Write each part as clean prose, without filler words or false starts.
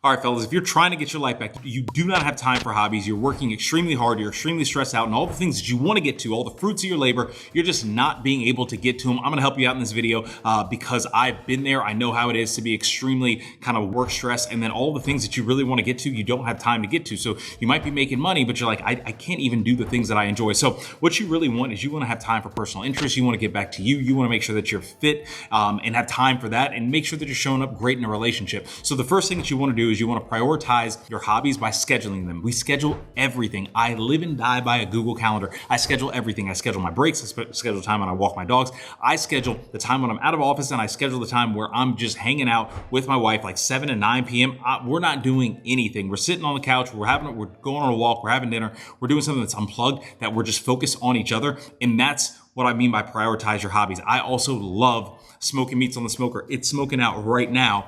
All right, fellas, if you're trying to get your life back, you do not have time for hobbies, you're working extremely hard, you're extremely stressed out, and all the things that you want to get to, all the fruits of your labor, you're just not being able to get to them. I'm going to help you out in this video because I've been there. I know how it is to be extremely kind of work stressed, and then all the things that you really want to get to, you don't have time to get to. So you might be making money, but you're like, I can't even do the things that I enjoy. So what you really want is you want to have time for personal interests. You want to get back to you. You want to make sure that you're fit and have time for that, and make sure that you're showing up great in a relationship. So the first thing that you want to do is you want to prioritize your hobbies by scheduling them. We schedule everything. I live and die by a Google Calendar. I schedule everything. I schedule my breaks. I schedule time when I walk my dogs. I schedule the time when I'm out of office, and I schedule the time where I'm just hanging out with my wife, like 7 and 9 p.m. We're not doing anything. We're sitting on the couch. We're going on a walk. We're having dinner. We're doing something that's unplugged, that we're just focused on each other. And that's what I mean by prioritize your hobbies. I also love smoking meats on the smoker. It's smoking out right now,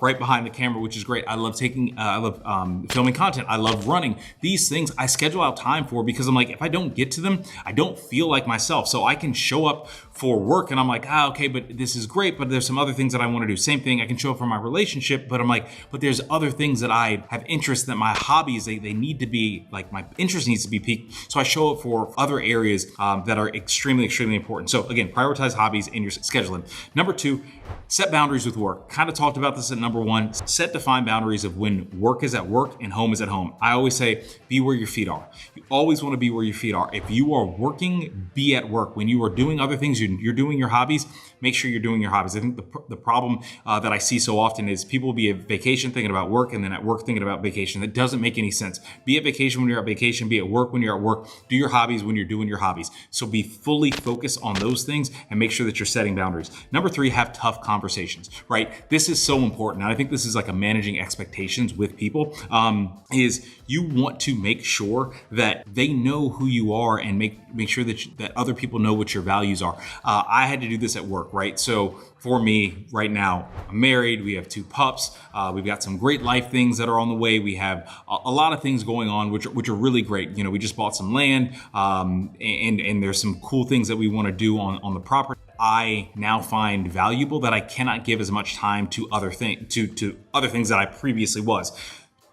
right behind the camera, which is great. I love filming content. I love running. These things I schedule out time for because I'm like, if I don't get to them, I don't feel like myself. So I can show up for work and I'm like, okay, but this is great, but there's some other things that I want to do. Same thing, I can show up for my relationship, but I'm like, but there's other things that I have interest, that my hobbies, they need to be, like, my interest needs to be peaked. So I show up for other areas that are extremely important. So again, prioritize hobbies in your scheduling. Number 2, set boundaries with work. Kind of talked about this at number 1. Set defined boundaries of when work is at work and home is at home. I always say, be where your feet are. You always want to be where your feet are. If you are working, be at work. When you are doing other things, you're doing your hobbies, make sure you're doing your hobbies. I think the problem that I see so often is people will be at vacation thinking about work, and then at work thinking about vacation. That doesn't make any sense. Be at vacation when you're at vacation, be at work when you're at work, do your hobbies when you're doing your hobbies. So be fully focused on those things and make sure that you're setting boundaries. Number 3, have tough conversations, right? This is so important. And I think this is like a managing expectations with people, is you want to make sure that they know who you are, and make sure that other people know what your values are. I had to do this at work, right? So for me right now, I'm married, we have 2 pups, we've got some great life things that are on the way. We have a lot of things going on, which are really great. You know, we just bought some land, and there's some cool things that we want to do on the property. I now find valuable that I cannot give as much time to other things that I previously was.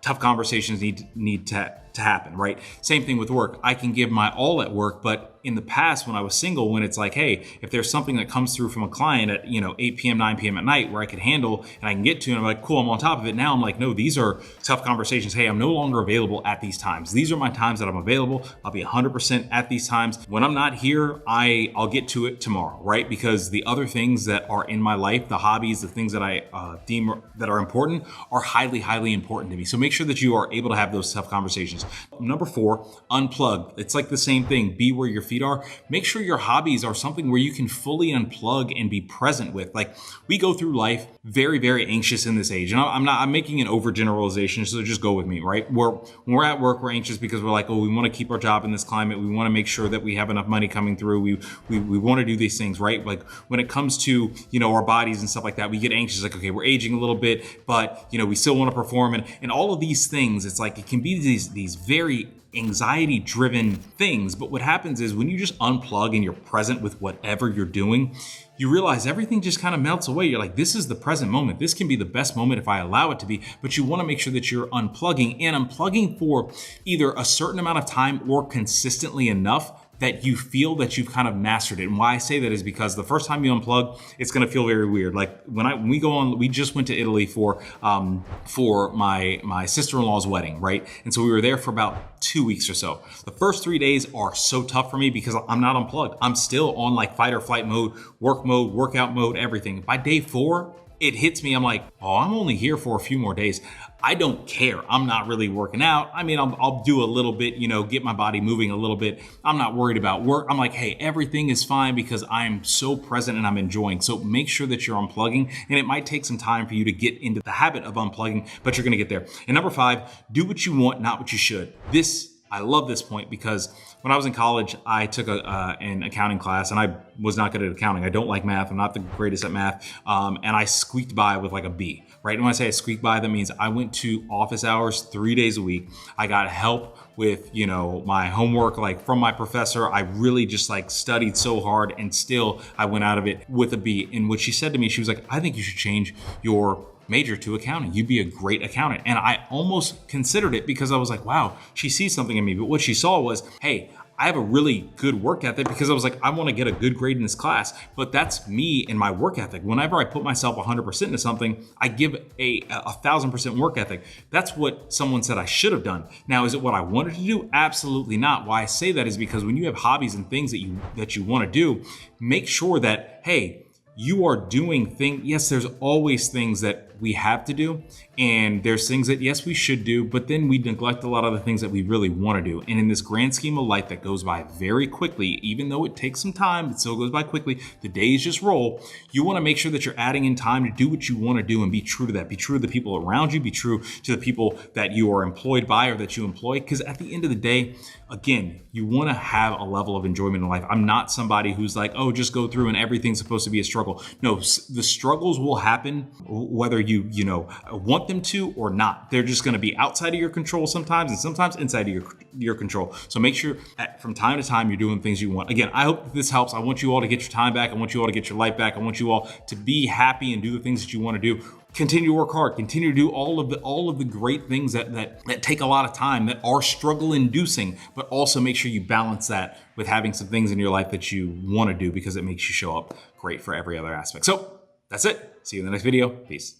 Tough conversations need to happen, right? Same thing with work. I can give my all at work, but in the past when I was single, when it's like, hey, if there's something that comes through from a client at 8 p.m., 9 p.m. at night where I could handle and I can get to, and I'm like, cool, I'm on top of it. Now I'm like, no, these are tough conversations. Hey, I'm no longer available at these times. These are my times that I'm available. I'll be 100% at these times. When I'm not here, I'll get to it tomorrow, right? Because the other things that are in my life, the hobbies, the things that I deem that are important, are highly important to me. So make sure that you are able to have those tough conversations. Number 4, unplug. It's like the same thing. Be where your feet are. Make sure your hobbies are something where you can fully unplug and be present with. Like, we go through life very anxious in this age. And I'm making an overgeneralization, so just go with me, right? When we're at work, we're anxious because we're like, oh, we want to keep our job in this climate. We want to make sure that we have enough money coming through. We want to do these things, right? Like, when it comes to, our bodies and stuff like that, we get anxious, like, okay, we're aging a little bit, but we still want to perform, and all of these things. It's like, it can be these very anxiety driven things. But what happens is when you just unplug and you're present with whatever you're doing, you realize everything just kind of melts away. You're like, this is the present moment. This can be the best moment if I allow it to be. But you want to make sure that you're unplugging for either a certain amount of time or consistently enough that you feel that you've kind of mastered it. And why I say that is because the first time you unplug, it's going to feel very weird. Like when we go on, we just went to Italy for my sister-in-law's wedding, right? And so we were there for about 2 weeks or so. The first 3 days are so tough for me because I'm not unplugged. I'm still on like fight or flight mode, workout mode, everything. By day 4, it hits me. I'm like, oh, I'm only here for a few more days. I don't care. I'm not really working out. I mean, I'll do a little bit, get my body moving a little bit. I'm not worried about work. I'm like, hey, everything is fine because I'm so present and I'm enjoying. So make sure that you're unplugging, and it might take some time for you to get into the habit of unplugging, but you're going to get there. And number 5, do what you want, not what you should. I love this point because when I was in college, I took an accounting class, and I was not good at accounting. I don't like math. I'm not the greatest at math. And I squeaked by with like a B, right? And when I say I squeaked by, that means I went to office hours 3 days a week. I got help with, my homework, like from my professor. I really just like studied so hard, and still I went out of it with a B. And what she said to me, she was like, I think you should change your major to accounting. You'd be a great accountant. And I almost considered it because I was like, wow, she sees something in me. But what she saw was, hey, I have a really good work ethic, because I was like, I want to get a good grade in this class, but that's me and my work ethic. Whenever I put myself 100% into something, I give a 1,000% work ethic. That's what someone said I should have done. Now, is it what I wanted to do? Absolutely not. Why I say that is because when you have hobbies and things that you want to do, make sure that, hey, you are doing things. Yes, there's always things that we have to do, and there's things that, yes, we should do, but then we neglect a lot of the things that we really want to do. And in this grand scheme of life that goes by very quickly, even though it takes some time, it still goes by quickly. The days just roll. You want to make sure that you're adding in time to do what you want to do and be true to that. Be true to the people around you. Be true to the people that you are employed by or that you employ. Because at the end of the day, again, you want to have a level of enjoyment in life. I'm not somebody who's like, oh, just go through and everything's supposed to be a struggle. No, the struggles will happen whether you want them to or not. They're just going to be outside of your control sometimes, and sometimes inside of your control. So make sure from time to time you're doing things you want. Again, I hope this helps. I want you all to get your time back. I want you all to get your life back. I want you all to be happy and do the things that you want to do. Continue to work hard. Continue to do all of the great things that take a lot of time, that are struggle inducing, but also make sure you balance that with having some things in your life that you want to do, because it makes you show up great for every other aspect. So that's it. See you in the next video. Peace.